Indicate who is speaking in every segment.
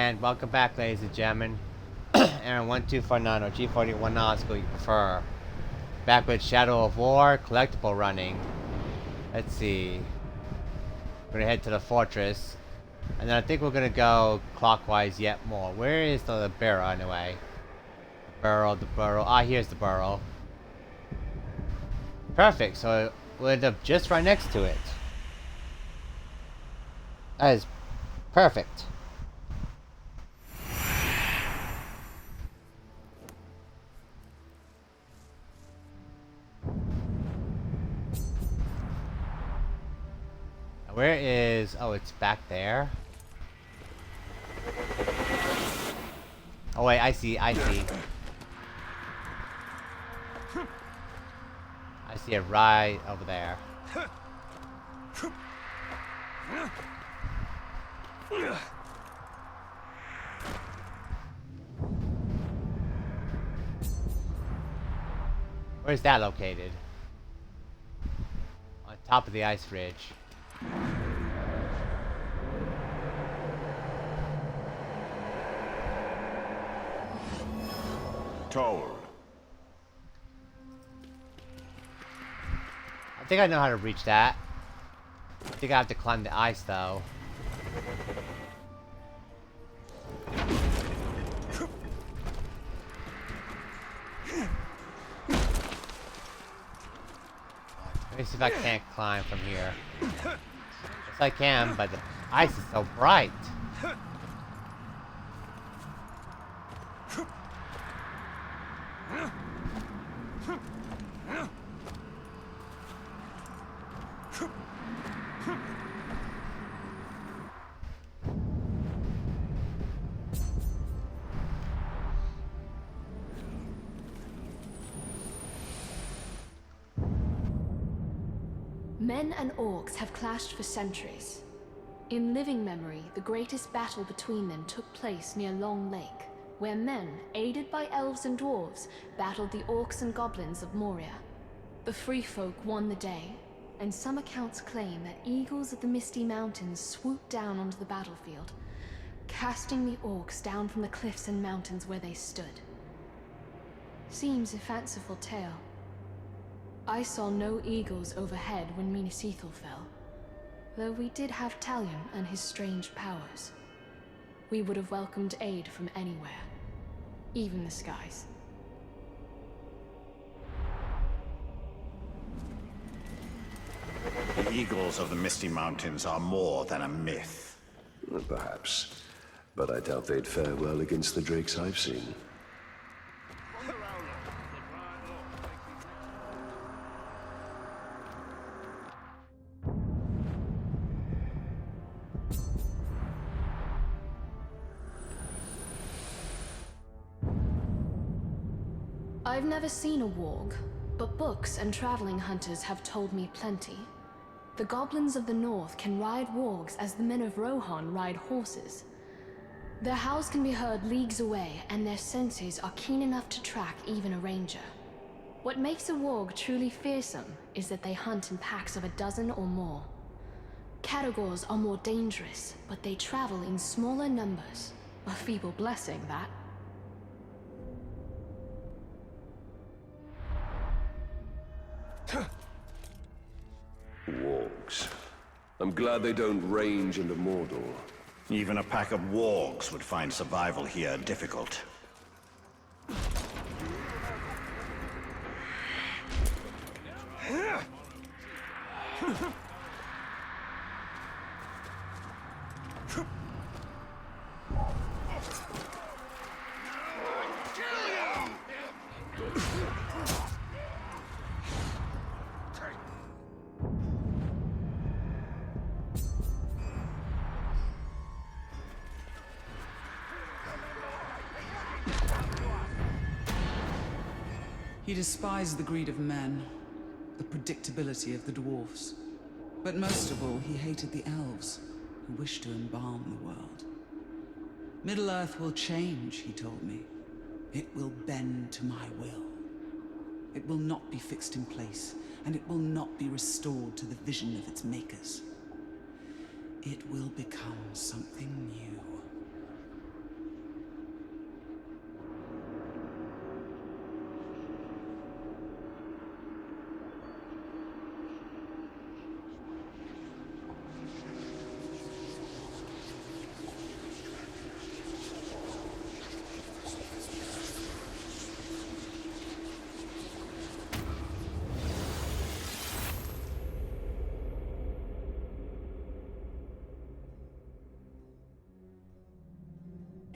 Speaker 1: And welcome back, ladies and gentlemen. Aaron 1249 or G41 Nautical you prefer. Back with Shadow of War collectible running. Let's see. We're gonna head to the fortress. And then I think we're gonna go clockwise yet more. Where is the barrel anyway? The burrow. Ah, here's the burrow. Perfect, so we'll end up just right next to it. That is perfect. Where is... Oh, it's back there. Oh wait, I see. I see it right over there. Where's that located? On top of the ice ridge.
Speaker 2: Told.
Speaker 1: I think I know how to reach that. I think I have to climb the ice though. Let me see if I can't climb from here. Yes, I can, but the ice is so bright.
Speaker 3: Men and orcs have clashed for centuries. In living memory, the greatest battle between them took place near Long Lake, where men, aided by elves and dwarves, battled the orcs and goblins of Moria. The free folk won the day, and some accounts claim that eagles of the Misty Mountains swooped down onto the battlefield, casting the orcs down from the cliffs and mountains where they stood. Seems a fanciful tale. I saw no eagles overhead when Minas Ithil fell, though we did have Talion and his strange powers. We would have welcomed aid from anywhere, even the skies.
Speaker 2: The eagles of the Misty Mountains are more than a myth.
Speaker 4: Perhaps, but I doubt they'd fare well against the drakes I've seen.
Speaker 3: I've never seen a warg, but books and traveling hunters have told me plenty. The goblins of the north can ride wargs as the men of Rohan ride horses. Their howls can be heard leagues away, and their senses are keen enough to track even a ranger. What makes a warg truly fearsome is that they hunt in packs of a dozen or more. Catagors are more dangerous, but they travel in smaller numbers. A feeble blessing, that.
Speaker 4: Wargs. I'm glad they don't range into Mordor.
Speaker 2: Even a pack of wargs would find survival here difficult.
Speaker 5: He despised the greed of men, the predictability of the dwarves. But most of all, he hated the elves, who wished to embalm the world. Middle-earth will change, he told me. It will bend to my will. It will not be fixed in place, and it will not be restored to the vision of its makers. It will become something new.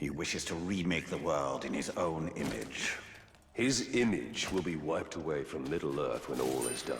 Speaker 2: He wishes to remake the world in his own image.
Speaker 4: His image will be wiped away from Middle-earth when all is done.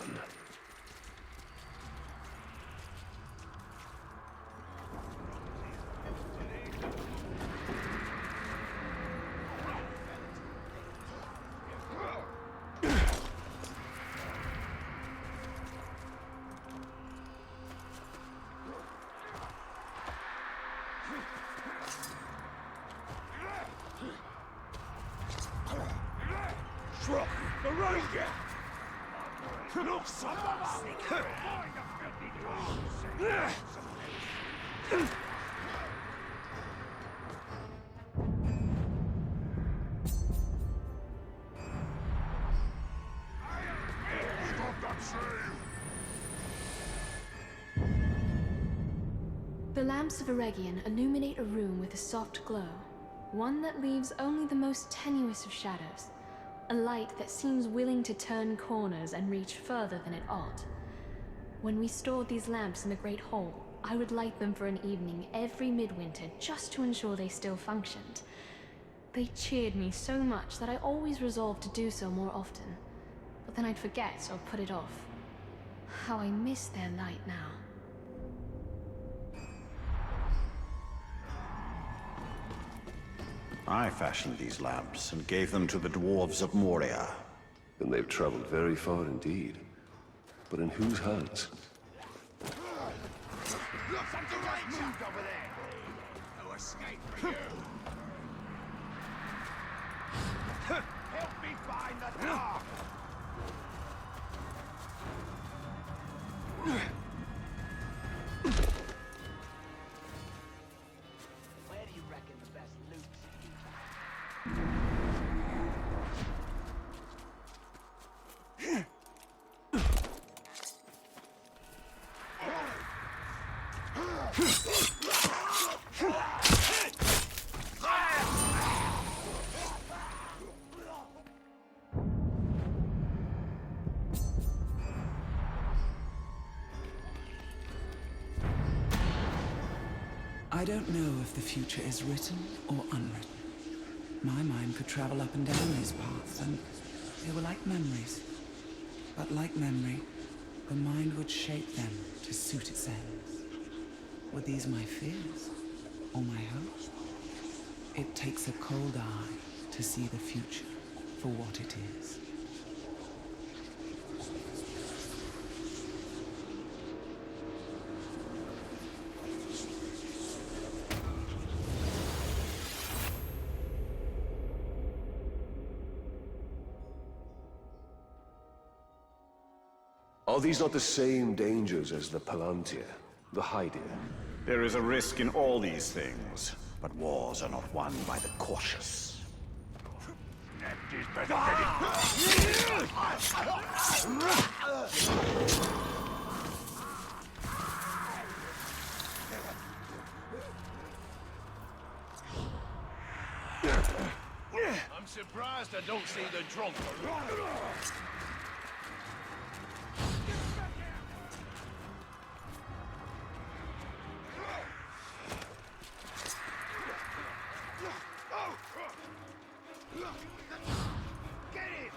Speaker 3: The lamps of Eregion illuminate a room with a soft glow, one that leaves only the most tenuous of shadows, a light that seems willing to turn corners and reach further than it ought. When we stored these lamps in the Great Hall, I would light them for an evening every midwinter just to ensure they still functioned. They cheered me so much that I always resolved to do so more often, but then I'd forget or put it off. How I miss their light now.
Speaker 2: I fashioned these lamps and gave them to the dwarves of Moria.
Speaker 4: Then they've traveled very far indeed. But in whose hands?
Speaker 6: Something right moved over there. No escape for you. Help me find the dog. Where do you reckon the best loot's?
Speaker 5: I don't know if the future is written or unwritten. My mind could travel up and down these paths, and they were like memories. But like memory, the mind would shape them to suit its ends. Were these my fears or my hopes? It takes a cold eye to see the future for what it is.
Speaker 4: Are these not the same dangers as the Palantir, the Hydir?
Speaker 2: There is a risk in all these things, but wars are not won by the cautious.
Speaker 6: I'm surprised I don't see the drunk. Get it!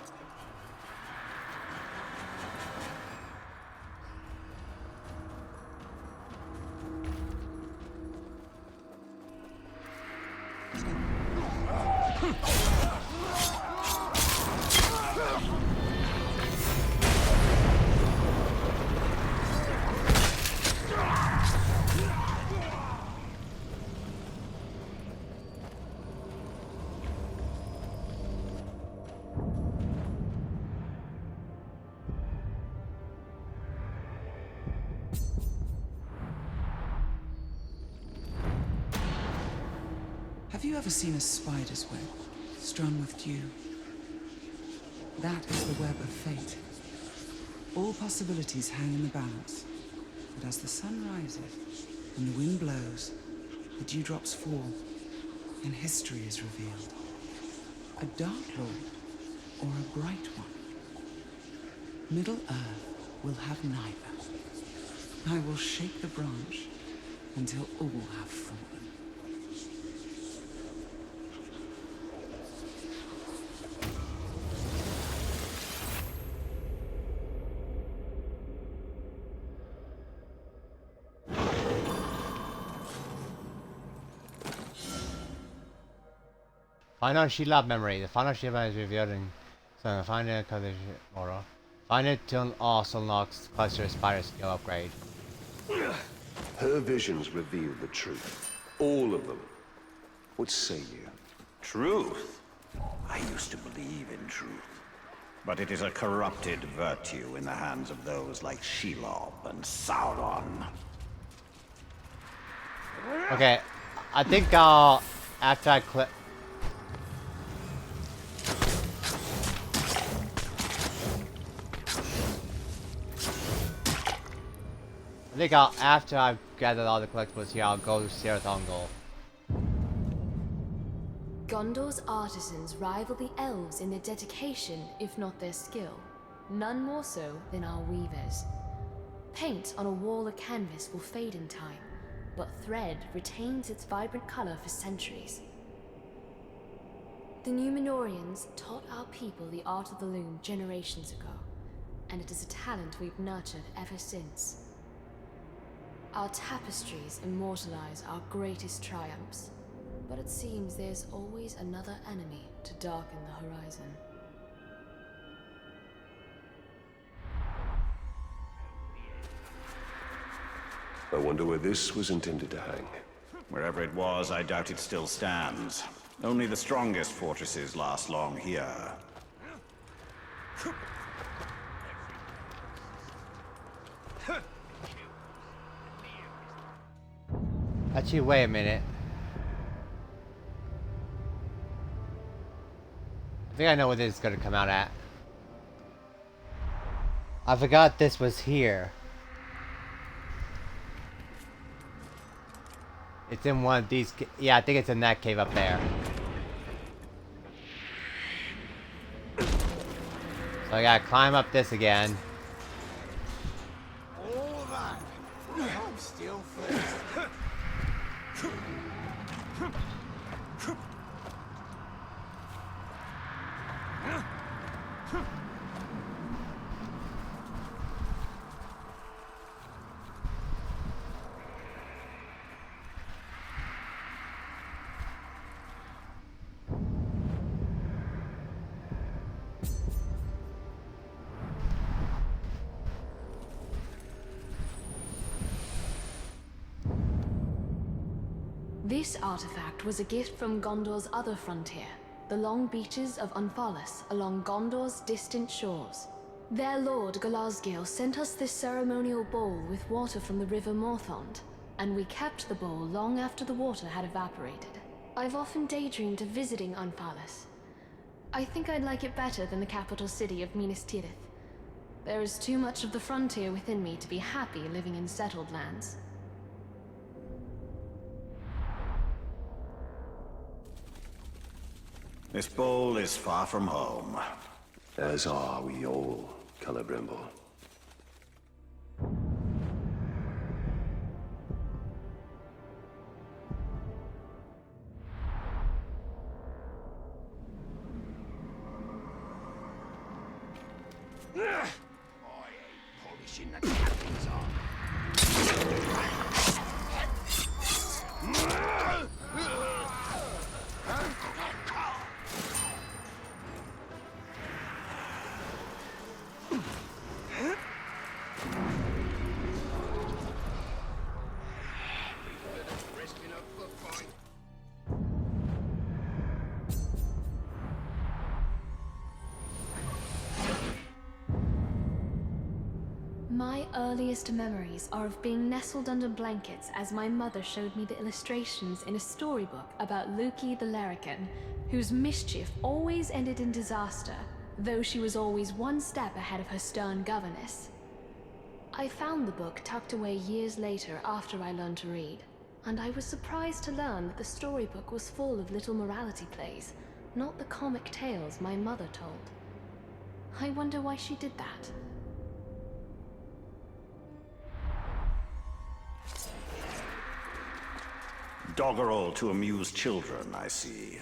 Speaker 5: Have you ever seen a spider's web strung with dew? That is the web of fate. All possibilities hang in the balance, but as the sun rises and the wind blows, the dewdrops fall, and history is revealed. A Dark Lord or a Bright One. Middle-earth will have neither. I will shake the branch until all have fallen.
Speaker 1: Final Shelob memory. The final Shelob is revealed in so find it because it's Mordor. Find it till also unlocks cluster spider skill upgrade.
Speaker 4: Her visions reveal the truth. All of them. What say you?
Speaker 2: Truth? I used to believe in truth. But it is a corrupted virtue in the hands of those like Shelob and Sauron.
Speaker 1: Okay, I think I'll after I clip. I think after I've gathered all the collectibles here, I'll go to Seregost.
Speaker 3: Gondor's artisans rival the elves in their dedication, if not their skill. None more so than our weavers. Paint on a wall or canvas will fade in time, but thread retains its vibrant color for centuries. The Númenóreans taught our people the art of the loom generations ago, and it is a talent we've nurtured ever since. Our tapestries immortalize our greatest triumphs, but it seems there's always another enemy to darken the horizon.
Speaker 4: I wonder where this was intended to hang.
Speaker 2: Wherever it was, I doubt it still stands. Only the strongest fortresses last long here.
Speaker 1: Actually, wait a minute. I think I know what this is gonna come out at. I forgot this was here. It's in one of these. Yeah, I think it's in that cave up there. So I gotta climb up this again.
Speaker 6: All that. I'm still first.
Speaker 3: This artifact was a gift from Gondor's other frontier, the long beaches of Unfalis along Gondor's distant shores. Their lord Galazgil sent us this ceremonial bowl with water from the river Morthond, and we kept the bowl long after the water had evaporated. I've often daydreamed of visiting Unfalis. I think I'd like it better than the capital city of Minas Tirith. There is too much of the frontier within me to be happy living in settled lands.
Speaker 2: This bowl is far from home.
Speaker 4: As are we all, Celebrimbor.
Speaker 6: I ain't polishing the captain's arm. Risking up the fight.
Speaker 3: My earliest memories are of being nestled under blankets as my mother showed me the illustrations in a storybook about Luki the Larrikin, whose mischief always ended in disaster, though she was always one step ahead of her stern governess. I found the book tucked away years later after I learned to read, and I was surprised to learn that the storybook was full of little morality plays, not the comic tales my mother told. I wonder why she did that.
Speaker 2: Doggerel to amuse children, I see.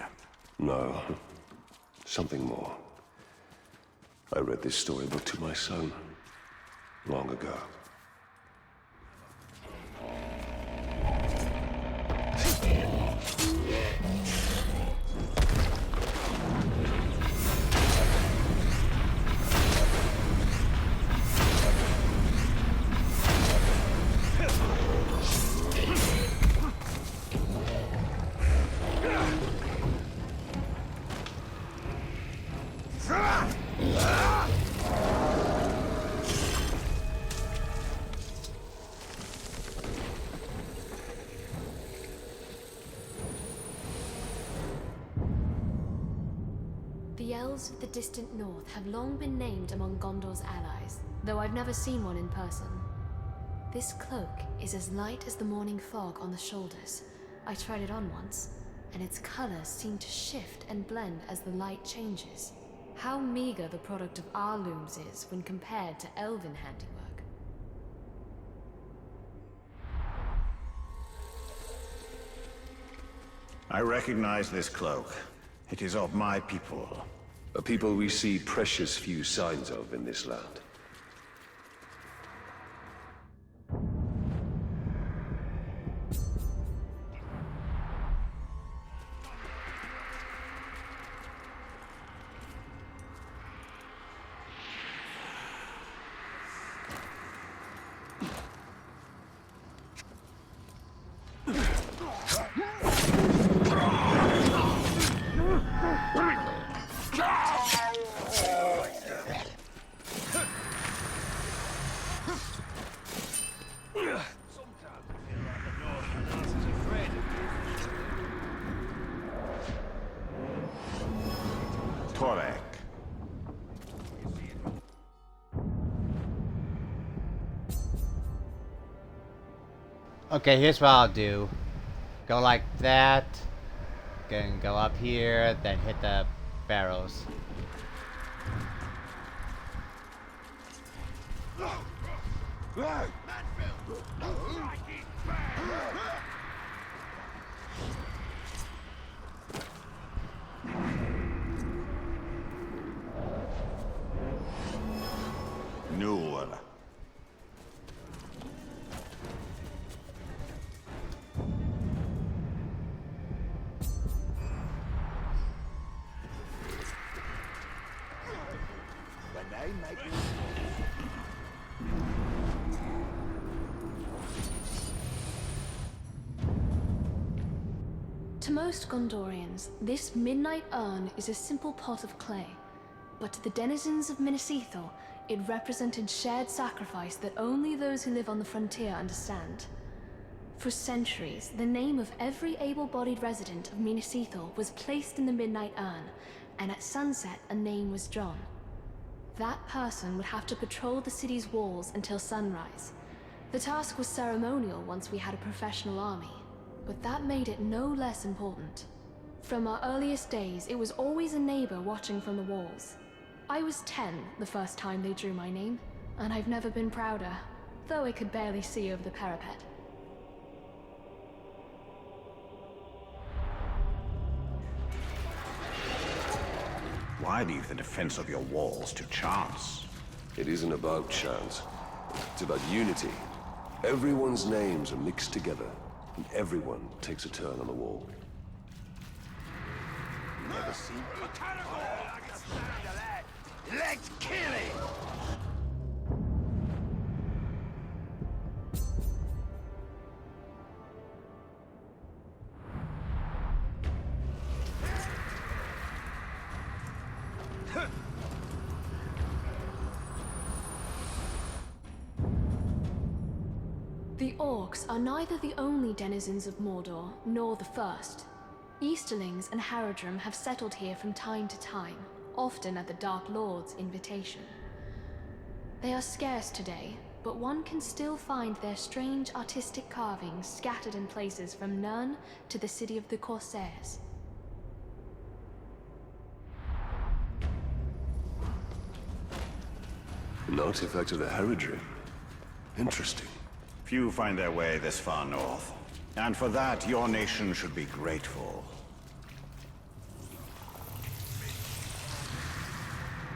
Speaker 4: No, something more. I read this storybook to my son long ago.
Speaker 3: The elves of the distant north have long been named among Gondor's allies, though I've never seen one in person. This cloak is as light as the morning fog on the shoulders. I tried it on once, and its colors seem to shift and blend as the light changes. How meager the product of our looms is when compared to elven handiwork.
Speaker 2: I recognize this cloak. It is of my people.
Speaker 4: A people we see precious few signs of in this land.
Speaker 2: Torek.
Speaker 1: Okay, here's what I'll do. Go like that. Then go up here, then hit the barrels.
Speaker 2: Nur.
Speaker 6: When they make
Speaker 3: To most Gondorians, this midnight urn is a simple pot of clay. But to the denizens of Minas Ithil, it represented shared sacrifice that only those who live on the frontier understand. For centuries, the name of every able-bodied resident of Minas Ithil was placed in the midnight urn, and at sunset a name was drawn. That person would have to patrol the city's walls until sunrise. The task was ceremonial once we had a professional army, but that made it no less important. From our earliest days, it was always a neighbor watching from the walls. I was 10 the first time they drew my name, and I've never been prouder, though I could barely see over the parapet.
Speaker 2: Why leave the defense of your walls to chance?
Speaker 4: It isn't about chance. It's about unity. Everyone's names are mixed together, and everyone takes a turn on the wall.
Speaker 6: never seen Let's kill it!
Speaker 3: The orcs are neither the only denizens of Mordor, nor the first. Easterlings and Haradrim have settled here from time to time, often at the Dark Lord's invitation. They are scarce today, but one can still find their strange artistic carvings scattered in places from Nirn to the city of the Corsairs.
Speaker 4: An artifact of the Haradrim. Interesting.
Speaker 2: Few find their way this far north. And for that, your nation should be grateful.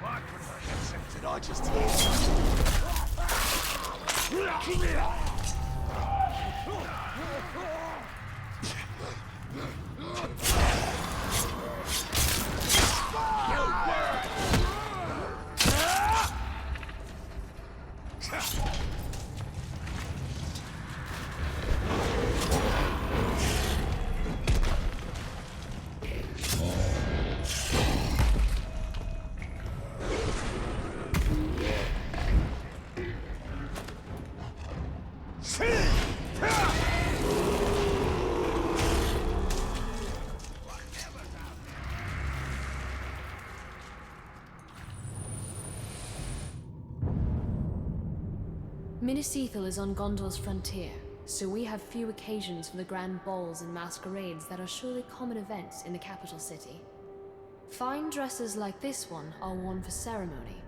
Speaker 6: Why couldn't I have accepted? I just
Speaker 3: Minas Ithil is on Gondor's frontier, so we have few occasions for the grand balls and masquerades that are surely common events in the capital city. Fine dresses like this one are worn for ceremony,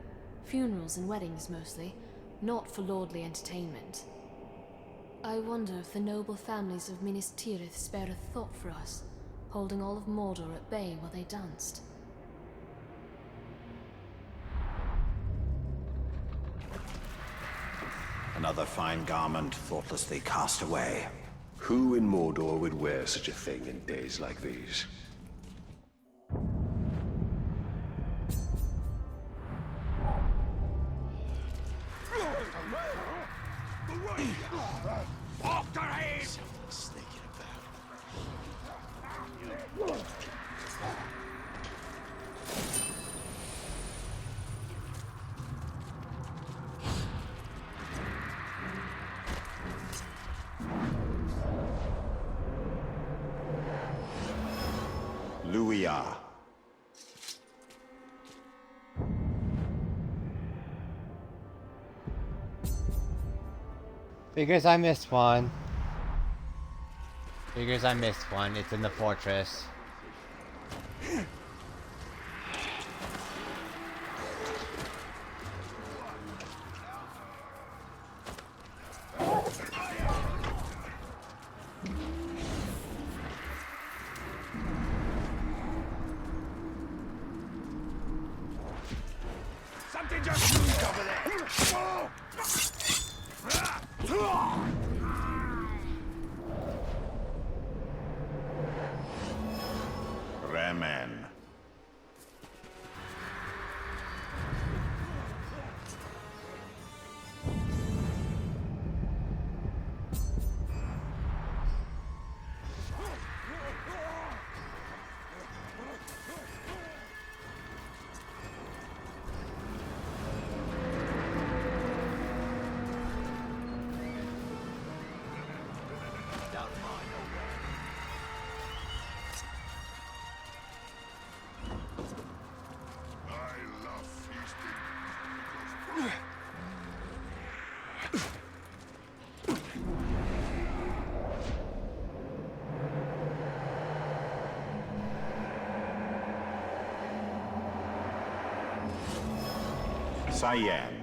Speaker 3: funerals and weddings mostly, not for lordly entertainment. I wonder if the noble families of Minas Tirith spared a thought for us, holding all of Mordor at bay while they danced.
Speaker 2: Another fine garment thoughtlessly cast away.
Speaker 4: Who in Mordor would wear such a thing in days like these?
Speaker 6: After him!
Speaker 4: Sneaking about.
Speaker 2: Luia.
Speaker 1: Figures I missed one. Figures I missed one. It's in the fortress.
Speaker 6: Something just moved over there!
Speaker 2: Remen.
Speaker 6: I love feasting.
Speaker 2: Cyan.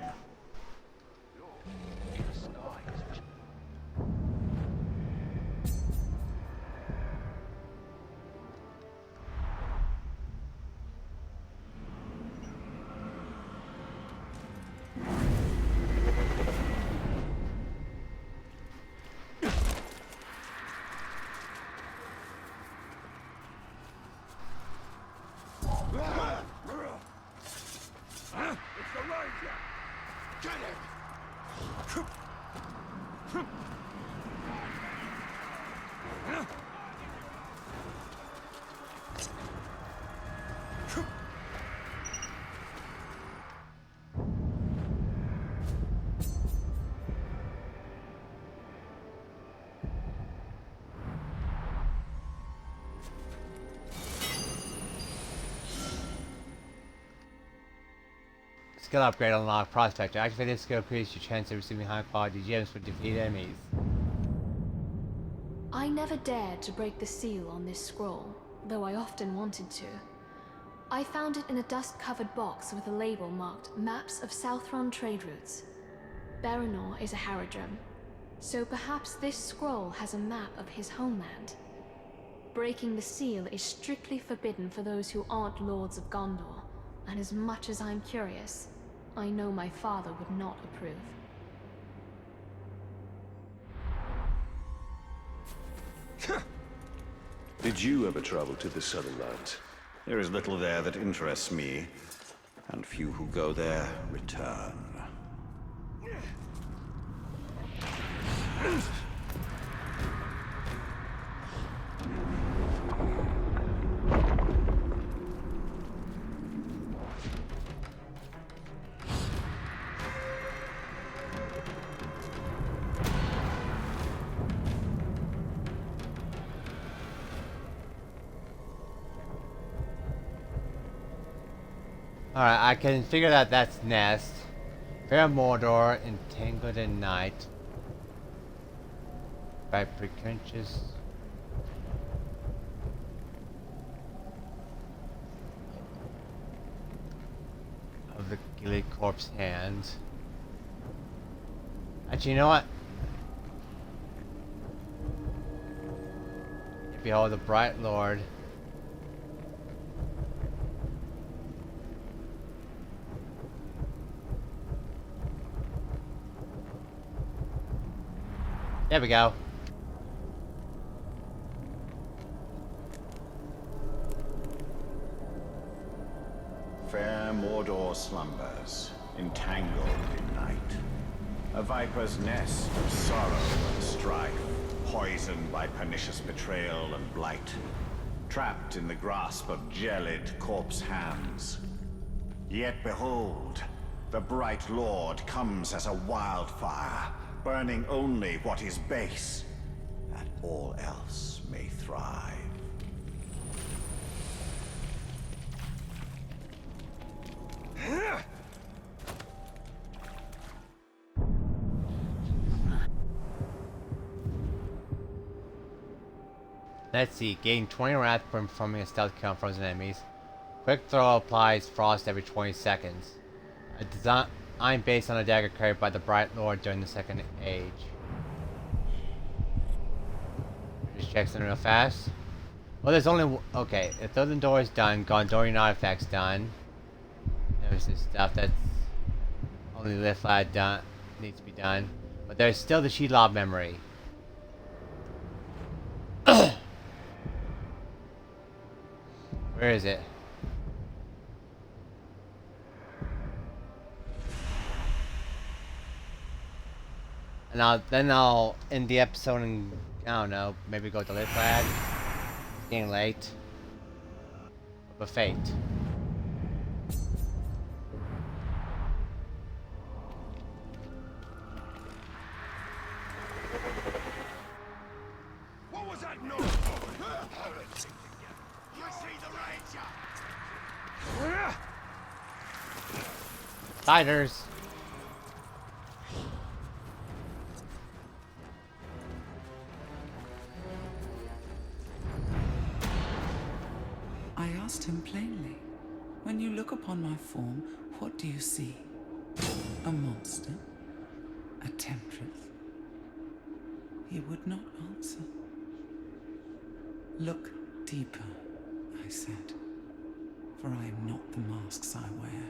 Speaker 6: It's the Ranger! Get him!
Speaker 1: Skill upgrade unlocked. Prospector. Activate this skill increases your chance of receiving high quality gems for defeated enemies.
Speaker 3: I never dared to break the seal on this scroll, though I often wanted to. I found it in a dust-covered box with a label marked Maps of Southron Trade Routes. Baranor is a Haradrim, so perhaps this scroll has a map of his homeland. Breaking the seal is strictly forbidden for those who aren't Lords of Gondor, and as much as I'm curious, I know my father would not approve.
Speaker 4: Did you ever travel to the Southern Lands?
Speaker 2: There is little there that interests me, and few who go there return.
Speaker 1: Alright, I can figure that that's Nest. Fair Mordor, entangled in night by precocious of the Gilly corpse hands. Actually, you know what? Behold the bright Lord. There we go.
Speaker 2: Fair Mordor slumbers, entangled in night. A viper's nest of sorrow and strife, poisoned by pernicious betrayal and blight. Trapped in the grasp of gelid corpse hands. Yet behold, the bright Lord comes as a wildfire, burning only what is base, that all else may thrive.
Speaker 1: Let's see, gain 20 wrath from performing a stealth kill on frozen enemies. Quick throw applies frost every 20 seconds. A design based on a dagger carried by the Bright Lord during the Second Age. Just check something real fast. Well, there's only okay. If the door is done, Gondorian artifacts done. There's this stuff that's only Lithlad done needs to be done, but there's still the Shelob memory. Where is it? And then I'll end the episode and I don't know, maybe go to Lithlad. It's getting late. But fate.
Speaker 6: What was that noise for? Hobbit! You see the ranger?
Speaker 1: Spiders!
Speaker 5: I asked him plainly, when you look upon my form, what do you see? A monster? A temptress? He would not answer. Look deeper, I said, for I am not the masks I wear.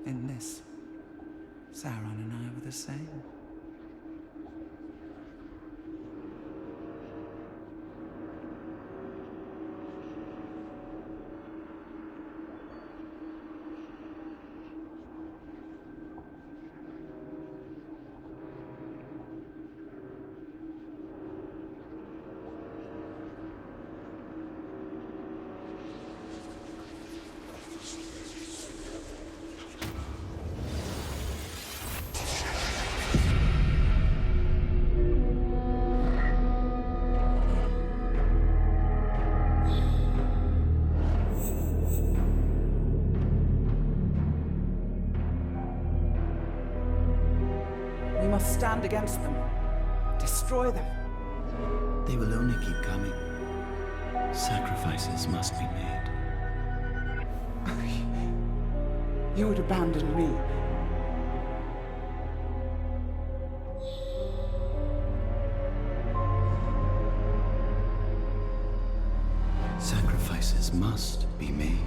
Speaker 5: In this, Sauron and I were the same.
Speaker 7: We must stand against them. Destroy them.
Speaker 8: They will only keep coming. Sacrifices must be made.
Speaker 7: You would abandon me.
Speaker 8: Sacrifices must be made.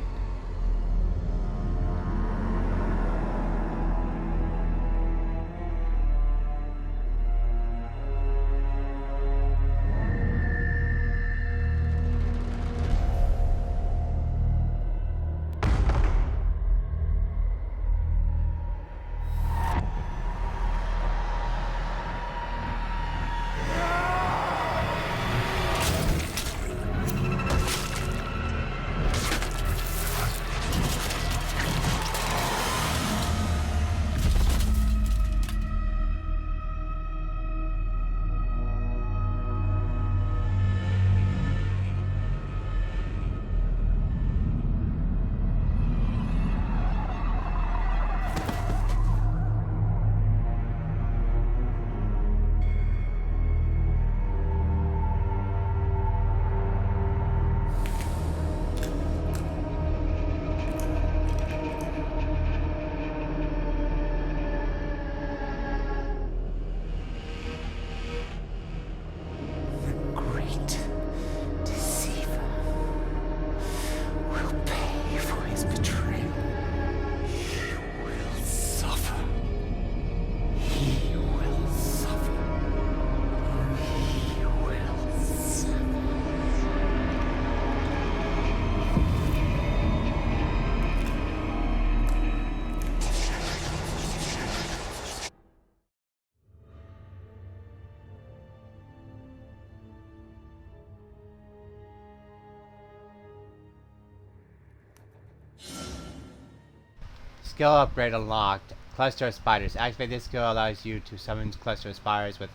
Speaker 1: skill upgrade unlocked. Cluster of spiders. Activate this skill allows you to summon cluster of spiders with...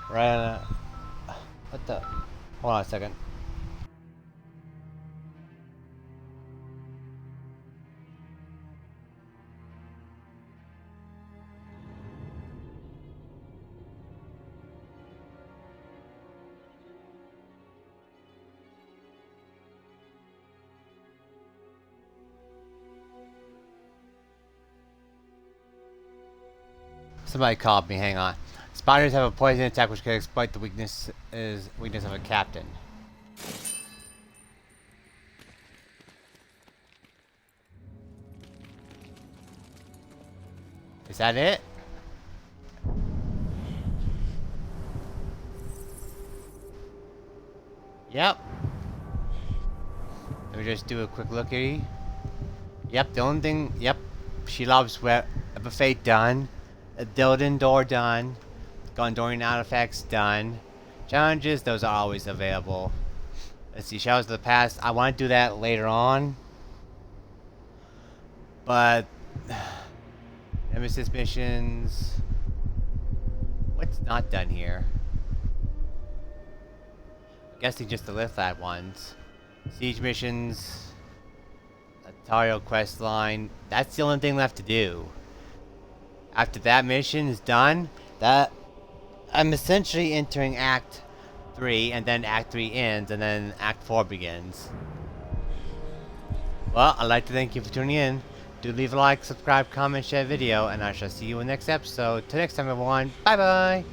Speaker 1: What the... Hold on a second. Somebody called me, hang on. Spiders have a poison attack which can exploit the weakness of a captain. Is that it? Yep. Let me just do a quick looky. Yep, the only thing, yep. She loves web of fate done. A Dilden door done. Gondorian artifacts done. Challenges, those are always available. Let's see, Shadows of the Past. I want to do that later on. But Nemesis missions. What's not done here? I'm guessing just the Lithlad ones. Siege missions. Talion quest line. That's the only thing left to do. After that mission is done, that I'm essentially entering Act 3, and then Act 3 ends, and then Act 4 begins. Well, I'd like to thank you for tuning in. Do leave a like, subscribe, comment, share the video, and I shall see you in the next episode. Till next time, everyone. Bye-bye!